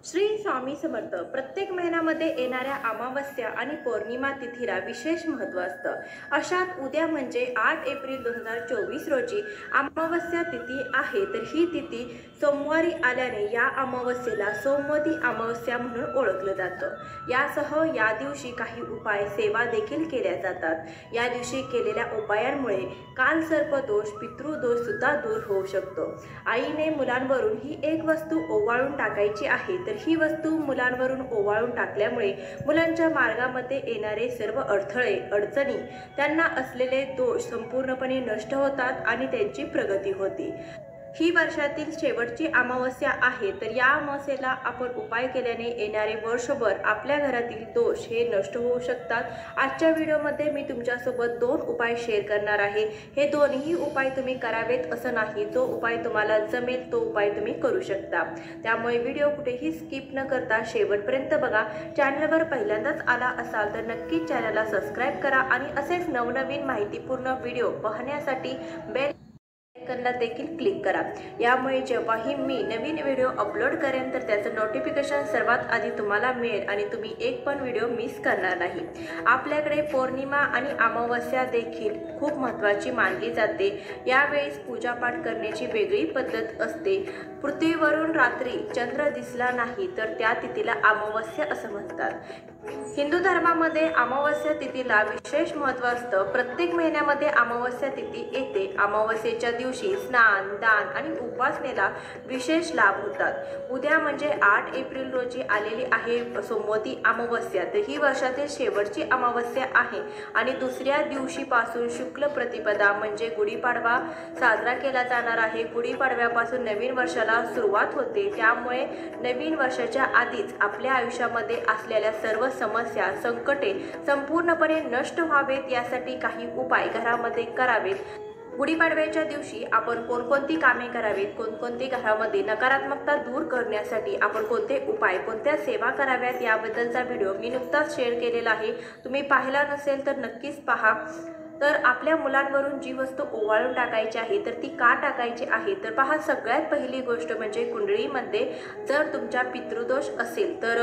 श्री स्वामी समर्थ. प्रत्येक महिन्यामध्ये येणाऱ्या अमावस्या आणि पौर्णिमा तिथीला विशेष महत्त्व असतं. अशात उद्या म्हणजे 8 एप्रिल 2024 रोजी अमावस्या तिथी आहे. तर ही तिथी सोमवारी आल्याने या अमावस्येला सोमवती अमावस्या म्हणून ओळखलं जातं. यासह या दिवशी काही उपाय सेवा देखील केल्या जातात. या दिवशी केलेल्या उपायांमुळे कालसर्पदोष, पितृदोष सुद्धा दूर होऊ शकतो. आईने मुलांवरून ही एक वस्तू ओवाळून टाकायची आहे. तर ही वस्तू मुलांवरून ओवाळून टाकल्यामुळे मुलांच्या मार्गामध्ये येणारे सर्व अडथळे, अडचणी, त्यांना असलेले दोष संपूर्णपणे नष्ट होतात आणि त्यांची प्रगती होते. ही वर्षातील शेवटची अमावस्या आहे. तर या अमावस्येला आपण उपाय केल्याने येणारे वर्षभर आपल्या घरातील दोष हे नष्ट होऊ शकतात. आजच्या व्हिडिओमध्ये मी तुमच्यासोबत 2 उपाय शेअर करणार आहे. हे दोन्ही उपाय तुम्ही करावेत असं नाही. जो उपाय तुम्हाला जमेल तो उपाय तुम्ही करू शकता. त्यामुळे व्हिडिओ कुठेही स्किप न करता शेवटपर्यंत बघा. चॅनलवर पहिल्यांदाच आला असाल तर नक्कीच चॅनलला सबस्क्राईब करा आणि असेच नवनवीन माहितीपूर्ण व्हिडिओ पाहण्यासाठी बेल आयकॉनला देखील क्लिक करा. यामुळे जेव्हाही मी नवीन व्हिडिओ अपलोड करेन तर त्याचं नोटिफिकेशन सर्वात आधी तुम्हाला मिळेल आणि तुम्ही एक पण व्हिडिओ मिस करणार नाही. आपल्याकडे पौर्णिमा आणि अमावस्या देखील खूप महत्त्वाची मानली जाते. यावेळेस पूजापाठ करण्याची वेगळी पद्धत असते. पृथ्वीवरून रात्री चंद्र दिसला नाही तर त्या तिथीला अमावस्या असं म्हणतात. हिंदू धर्मामध्ये अमावस्या तिथीला विशेष महत्त्व असतं. प्रत्येक महिन्यामध्ये अमावस्या तिथी येते. अमावस्येच्या दिवशी स्नान, दान आणि उपासनेला विशेष लाभ होतात. उद्या म्हणजे 8 एप्रिल रोजी आलेली आहे सोमवती अमावस्या. तर ही वर्षातील शेवटची अमावस्या आहे आणि दुसऱ्या दिवशीपासून शुक्ल प्रतिपदा म्हणजे गुढीपाडवा साजरा केला जाणार आहे. गुढीपाडव्यापासून नवीन वर्षाला सुरुवात होते. त्यामुळे नवीन वर्षाच्या आधीच आपल्या आयुष्यामध्ये असलेल्या सर्व समस्या, संकटे संपूर्णपणे नष्ट व्हावेत यासाठी काही उपाय घरामध्ये करावेत. गुढीपाडव्याच्या दिवशी आपण कोणकोणती कामे करावीत, कोणकोणती घरामध्ये नकारात्मकता दूर करण्यासाठी आपण कोणते उपाय, कोणत्या सेवा कराव्यात याबद्दलचा व्हिडिओ मी नुकताच शेअर केलेला आहे. तुम्ही पाहिला नसेल तर नक्कीच पहा. तर आपल्या मुलांवरून जी वस्तू ओवाळून टाकायची आहे तर ती का टाकायची आहे तर पहा, सगळ्यात पहिली गोष्ट म्हणजे कुंडळीमध्ये जर तुमच्या पितृदोष असेल तर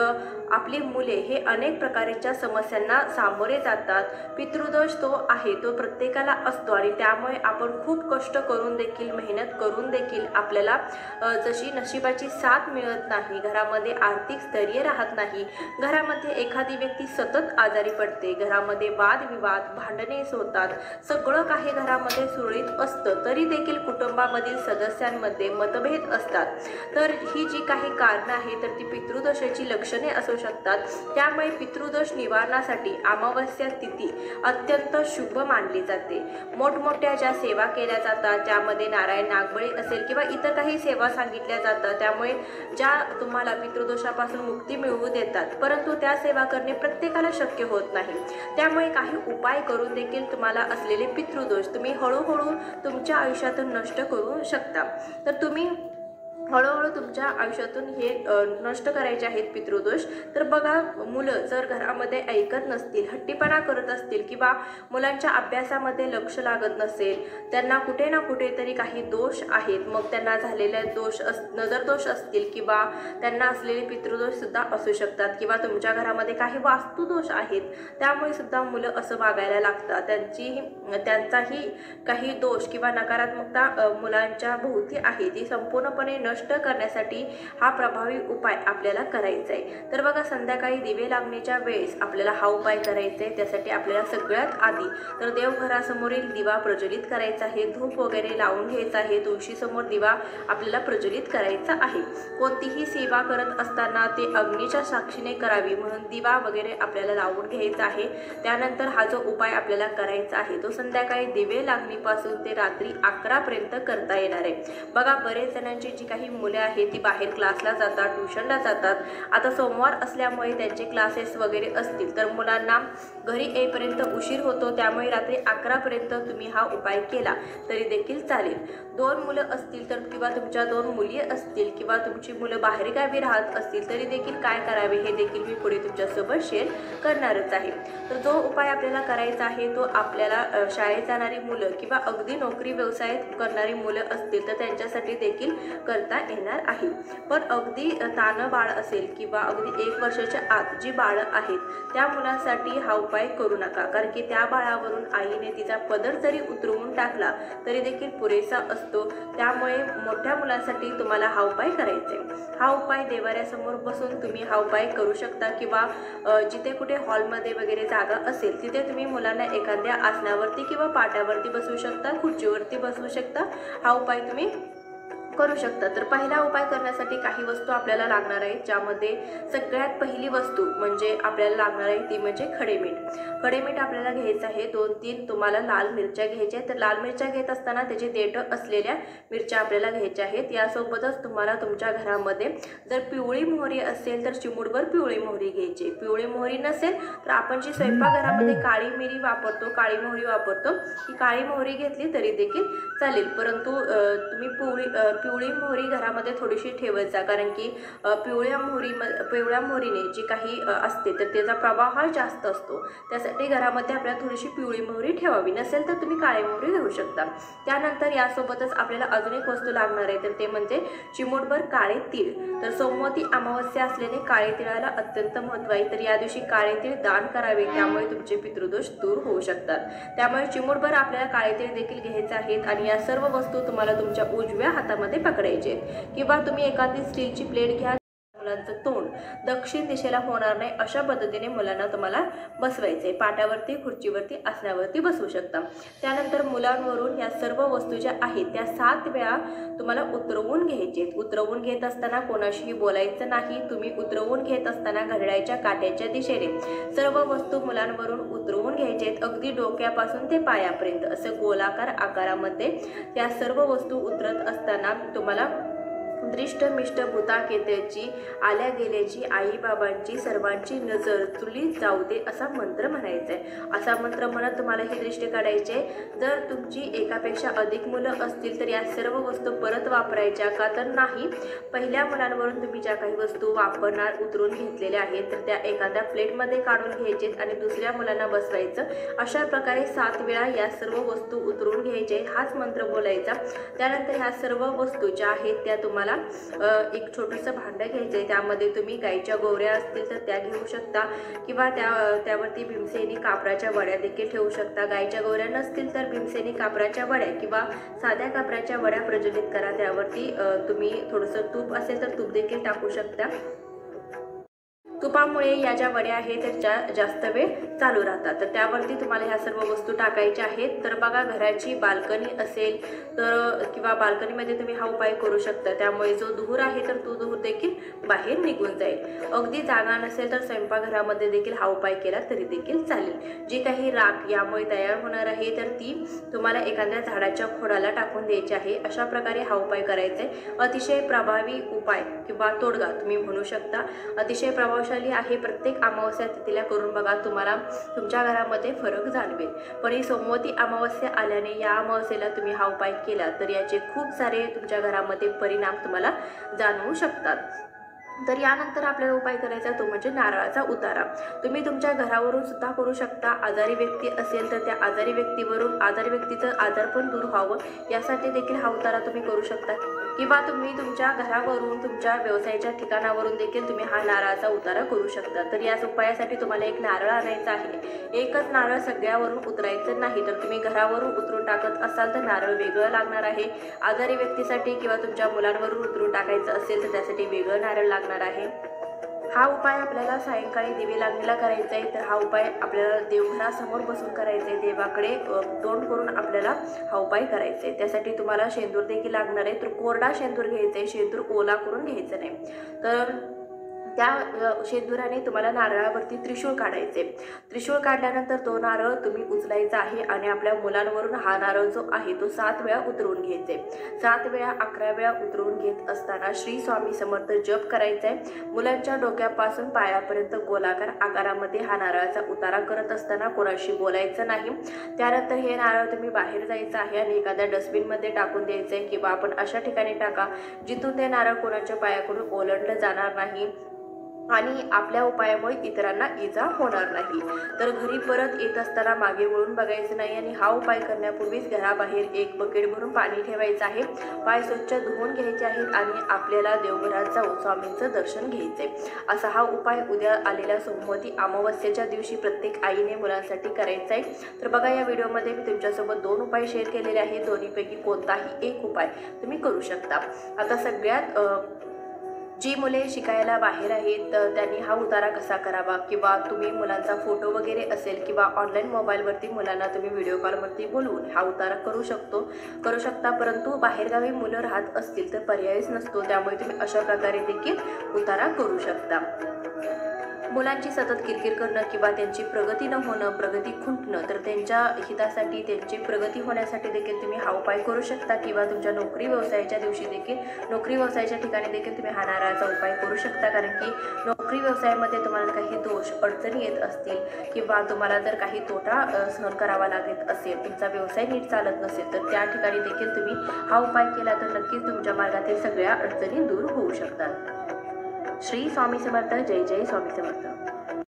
आपली मुले हे अनेक प्रकारच्या समस्यांना सामोरे जातात. पितृदोष तो आहे, तो प्रत्येकाला असतो आणि त्यामुळे आपण खूप कष्ट करून देखील, मेहनत करून देखील आपल्याला जशी नशिबाची साथ मिळत नाही, घरामध्ये आर्थिक स्थैर्य राहत नाही, घरामध्ये एखादी व्यक्ती सतत आजारी पडते, घरामध्ये वादविवाद, भांडणे होतात, सगळं काही घरामध्ये सुरळीत असतं तरी देखील कुटुंबामधील सदस्यांमध्ये मतभेद असतात. तर ही जी काही कारणं आहेत तर ती पितृदोषाची लक्षणे असू शकतात. त्यामुळे पितृदोष निवारणासाठी अमावस्या तिथी अत्यंत शुभ मानली जाते. मोठमोठ्या ज्या सेवा केल्या जातात ज्यामध्ये नारायण नागबळी असेल किंवा इतर काही सेवा सांगितल्या जातात त्यामुळे ज्या तुम्हाला पितृदोषापासून मुक्ती मिळवू देतात, परंतु त्या सेवा करणे प्रत्येकाला शक्य होत नाही. त्यामुळे काही उपाय करून देखील तुम्हाला असलेले पितृदोष तुम्ही हळूहळू तुमच्या आयुष्यातून नष्ट करू शकता. तर तुम्ही हळूहळू तुमच्या आयुष्यातून हे नष्ट करायचे आहेत पितृदोष. तर बघा, मुलं जर घरामध्ये ऐकत नसतील, हट्टीपणा करत असतील किंवा मुलांच्या अभ्यासामध्ये लक्ष लागत नसेल, त्यांना कुठे ना कुठेतरी काही दोष आहेत, मग त्यांना झालेले दोष नजरदोष असतील किंवा त्यांना असलेले पितृदोष सुद्धा असू शकतात किंवा तुमच्या घरामध्ये काही वास्तुदोष आहेत, त्यामुळे सुद्धा मुलं असं वागायला लागतात. त्यांचाही काही दोष किंवा नकारात्मकता मुलांच्या भोवती आहे ती संपूर्णपणे नष्ट करण्यासाठी हा प्रभावी उपाय आपल्याला करायचा आहे. तर बघा, संध्याकाळी दिवे लागण्याच्या वेळेस आपल्याला हा उपाय करायचा आहे. त्यासाठी आपल्याला सगळ्यात आधी तर देवघरासमोरील दिवा प्रज्वलित करायचा आहे, धूप वगैरे लावून घ्यायचा आहे, तुळशीसमोर दिवा आपल्याला प्रज्वलित करायचा आहे. कोणतीही सेवा करत असताना ते अग्नीच्या साक्षीने करावी म्हणून दिवा वगैरे आपल्याला लावून घ्यायचा आहे. त्यानंतर हा जो उपाय आपल्याला करायचा आहे तो संध्याकाळी दिवे लागणीपासून ते रात्री 11 पर्यंत करता येणार आहे. बघा, बरेच जणांची जी काही मुले आहेत ती बाहेर क्लासला जातात, ट्युशनला जातात. आता सोमवार असल्यामुळे त्यांचे क्लासेस वगैरे असतील तर मुलांना घरी येईपर्यंत उशीर होतो. त्यामुळे रात्री 11 पर्यंत तुम्ही हा उपाय केला तरी देखील चालेल. 2 मुलं असतील तर किंवा तुमच्या 2 मुली असतील किंवा तुमची मुलं बाहेरगावी राहत असतील तरी देखील काय करावे हे देखील मी पुढे तुमच्यासोबत शेअर करणारच आहे. तर जो उपाय आपल्याला करायचा आहे तो आपल्याला शाळेत जाणारी मुलं किंवा अगदी नोकरी व्यवसाय करणारी मुलं असतील तर त्यांच्यासाठी देखील करता येणार आहे। पण अगदी तानं बाळ असेल किंवा अगदी 1 वर्षाच्या आत जी बाळं आहेत त्या मुलांसाठी हा उपाय करू नका, कारण की त्या बाळावरून आईने तिचा पदर जरी उतरवून टाकला तरी देखील पुरेसा असतो। त्यामुळे मोठ्या मुलांसाठी तुम्हाला हा उपाय करायचा आहे। हा उपाय देवाऱ्यासमोर बसून तुम्ही हा उपाय करू शकता किंवा जिथे कुठे हॉलमध्ये वगैरे जागा असेल तिथे तुम्ही मुलांना एखाद्या आसनावरती किंवा पाट्यावरती बसवू शकता, खुर्चीवरती बसवू शकता। हा उपाय तुम्ही करू शकता। तर पहिला उपाय करण्यासाठी काही वस्तू आपल्याला लागणार आहेत, ज्यामध्ये सगळ्यात पहिली वस्तू म्हणजे आपल्याला लागणार आहे ती म्हणजे खडेमीठ। खडेमीठ आपल्याला घ्यायचं आहे। 2-3 तुम्हाला लाल मिरच्या घ्यायच्या आहेत। तर लाल मिरच्या घेत असताना त्याचे देठं असलेल्या मिरच्या आपल्याला घ्यायच्या आहेत। यासोबतच तुम्हाला तुमच्या घरामध्ये जर पिवळी मोहरी असेल तर चिमूटभर पिवळी मोहरी घ्यायची। पिवळी मोहरी नसेल तर आपण जी स्वयंपाकघरामध्ये काळी मिरी वापरतो, काळी मोहरी वापरतो, ही काळी मोहरी घेतली तरी देखील चालेल, परंतु तुम्ही पिवळी मोहरी घरामध्ये थोडीशी ठेवत जा, कारण की पिवळ्या मोहरीने जी काही असते तर त्याचा प्रभाव हा जास्त असतो। त्यासाठी घरामध्ये आपल्याला थोडीशी पिवळी मोहरी ठेवावी, नसेल तर तुम्ही काळी मोहरी घेऊ शकता। त्यानंतर यासोबतच आपल्याला अजून एक वस्तू लागणार आहे, तर ते म्हणजे चिमूटभर काळे तीळ। तर सोमवती अमावस्या असल्याने काळे तिळाला अत्यंत महत्त्व आहे, तर या दिवशी काळे तीळ दान करावे, त्यामुळे तुमचे पितृदोष दूर होऊ शकतात। त्यामुळे चिमूटभर आपल्याला काळे तीळ देखील घ्यायचे आहेत आणि या सर्व वस्तू तुम्हाला तुमच्या उजव्या हातामध्ये पकडायचे किंवा तुम्ही एखादी स्टीलची प्लेट घ्या। मुलांचं तोंड दक्षिण दिशेला होणार नाही अशा पद्धतीने मुलांना तुम्हाला बसवायचे। पाट्यावरती, खुर्चीवरती, आसनावरती बसवू शकता। त्यानंतर मुलांवरून या सर्व वस्तू ज्या आहेत त्या 7 वेळा तुम्हाला उतरवून घ्यायचे। उतरवून घेत असताना कोणाशीही बोलायचं नाही। तुम्ही उतरवून घेत असताना घड्याळाच्या काट्याच्या दिशेने सर्व वस्तू मुलांवरून उतरवून घ्यायचे, अगदी डोक्यापासून ते पायापर्यंत असं गोलाकार आकारामध्ये या सर्व वस्तू उतरत असताना तुम्हाला दृष्ट मिष्ट भूताकेत्याची, आल्या गेल्याची, आई बाबांची सर्वांची नजर चुलीत जाऊ दे असा मंत्र म्हणायचा आहे। असा मंत्र म्हणत तुम्हाला हे दृष्टी काढायचे। जर तुमची एकापेक्षा अधिक मुलं असतील तर या सर्व वस्तू परत वापरायच्या का तर नाही, पहिल्या मुलांवरून तुम्ही ज्या काही वस्तू वापरणार उतरून घेतलेल्या आहेत तर त्या एखाद्या प्लेटमध्ये काढून घ्यायचे आणि दुसऱ्या मुलांना बसवायचं। अशा प्रकारे 7 वेळा या सर्व वस्तू उतरून घ्यायचे, हाच मंत्र बोलायचा। त्यानंतर ह्या सर्व वस्तू ज्या आहेत त्या तुम्हाला एक छोटंसं भांडं घ्यायचं, त्यामध्ये तुम्ही गाईच्या गोवऱ्या असतील तर त्या घेऊ शकता किंवा त्यावरती भीमसेनी कापराच्या वड्या देखील ठेवू शकता। गाईच्या गोवऱ्या नसतील तर भीमसेनी कापराच्या वड्या किंवा साध्या कापराच्या वड्या प्रज्वलित करा। त्यावरती तुम्ही थोडंसं तूप असेल तर तूप देखील टाकू शकता। तुपामुळे या ज्या वड्या आहेत त्या जास्त वेळ चालू राहतात। तर त्यावरती तुम्हाला ह्या सर्व वस्तू टाकायच्या आहेत। तर बघा, घराची बाल्कनी असेल तर किंवा बाल्कनीमध्ये तुम्ही हा उपाय करू शकता, त्यामुळे जो धूर आहे तर तो धूर देखील बाहेर निघून जाईल। अगदी जागा नसेल तर स्वयंपाकघरामध्ये देखील हा उपाय केला तरी देखील चालेल। जी काही राख यामुळे तयार होणार आहे तर ती तुम्हाला एखाद्या झाडाच्या खोडाला टाकून द्यायची आहे। अशा प्रकारे हा उपाय करायचा आहे। अतिशय प्रभावी उपाय किंवा तोडगा तुम्ही म्हणू शकता, अतिशय प्रभावशाली आहे। प्रत्येक अमावस्या तिथीला करून बघा, तुम्हाला तुमच्या घरामध्ये फरक जाणवेल। पण ही सोमवती अमावस्या आल्याने या अमावस्येला तुम्ही हा उपाय केला तर याचे खूप सारे तुमच्या घरामध्ये परिणाम तुम्हाला जाणवू शकतात। तर यानंतर आपल्याला उपाय करायचा तो म्हणजे नारळाचा उतारा। तुम्ही तुमच्या घरावरून सुद्धा करू शकता। आजारी व्यक्ती असेल तर त्या आजारी व्यक्तीचं आजारपण दूर व्हावं यासाठी देखील हा उतारा तुम्ही करू शकता किंवा तुम्ही तुमच्या घरावरून तुमच्या व्यवसायाच्या ठिकाणावरून देखील तुम्ही हा नारळाचा उतारा करू शकता। तर या उपायासाठी तुम्हाला एक नारळ आणायचा आहे। एकच नारळ सगळ्यावरून उतरायचं नाही, तर तुम्ही घरावरून उतरून टाकत असाल तर नारळ वेगळं लागणार आहे। आजारी व्यक्तीसाठी किंवा तुमच्या मुलांवरून उतरून टाकायचं असेल तर त्यासाठी वेगळं नारळ लागणार आहे। हा उपाय आपल्याला सायंकाळी दिवे लागणीला करायचा आहे। तर हा उपाय आपल्याला देवघरासमोर बसून करायचा आहे, देवाकडे तोंड करून आपल्याला हा उपाय करायचा आहे। त्यासाठी तुम्हाला शेंदूर देखील लागणार आहे। तर कोरडा शेंदूर घ्यायचा आहे, शेंदूर ओला करून घ्यायचं नाही। तर त्या शेंदुराने तुम्हाला नारळावरती त्रिशूळ काढायचे। त्रिशूळ काढल्यानंतर तो नारळ तुम्ही उचलायचा आहे आणि आपल्या मुलांवरून हा नारळ जो आहे तो 7 वेळा उतरवून घ्यायचे। 7 वेळा 11 वेळा उतरवून घेत असताना श्री स्वामी समर्थ जप करायचा आहे। मुलांच्या डोक्यापासून पायापर्यंत गोलाकार आकारामध्ये हा नारळाचा उतारा करत असताना कोणाशी बोलायचं नाही। त्यानंतर हे नारळ तुम्ही बाहेर जायचं आहे आणि एखाद्या डस्टबिनमध्ये टाकून द्यायचं आहे किंवा आपण अशा ठिकाणी टाका जिथून ते नारळ कोणाच्या पायाकडून ओलांडलं जाणार नाही। आणि आपल्या उपायामुळे इतरांना इजा होणार नाही। तर घरी परत येत असताना मागे वळून बघायचं नाही आणि हा उपाय करण्यापूर्वीच घराबाहेर एक बकेट भरून पाणी ठेवायचं आहे, पाय स्वच्छ धुवून घ्यायचे आहेत आणि आपल्याला देवघरात जाऊन स्वामींचं दर्शन घ्यायचे। असा हा उपाय उद्या आलेल्या सोमवती अमावस्येच्या दिवशी प्रत्येक आईने मुलांसाठी करायचा आहे। तर बघा, या व्हिडिओमध्ये मी तुमच्यासोबत 2 उपाय शेअर केलेले आहेत, दोन्हीपैकी कोणताही एक उपाय तुम्ही करू शकता। आता सगळ्यात जी मुले शिकायला बाहेर आहेत त्यांनी हा उतारा कसा करावा, किंवा तुम्ही मुलांचा फोटो वगैरे असेल किंवा ऑनलाईन मोबाईलवरती मुलांना तुम्ही व्हिडिओ कॉलवरती बोलवून हा उतारा करू शकता। परंतु बाहेरगावी मुलं राहत असतील तर पर्यायच नसतो, त्यामुळे तुम्ही अशा प्रकारे देखील उतारा करू शकता। मुलांची सतत किरकिर करणं किंवा त्यांची प्रगती न होणं, प्रगती खुंटणं, तर त्यांच्या हितासाठी, त्यांची प्रगती होण्यासाठी देखील तुम्ही हा उपाय करू शकता, किंवा तुमच्या नोकरी व्यवसायाच्या दिवशी देखील, नोकरी व्यवसायाच्या ठिकाणी देखील तुम्ही हा नारळाचा उपाय करू शकता। कारण की नोकरी व्यवसायामध्ये तुम्हाला काही दोष अडचणी येत असतील किंवा तुम्हाला जर काही तोटा सहन करावा लागत असेल, तुमचा व्यवसाय नीट चालत नसेल, तर त्या ठिकाणी देखील तुम्ही हा उपाय केला तर नक्कीच तुमच्या मार्गातील सगळ्या अडचणी दूर होऊ शकतात। श्री स्वामी समर्थ। जय जय स्वामी समर्थ।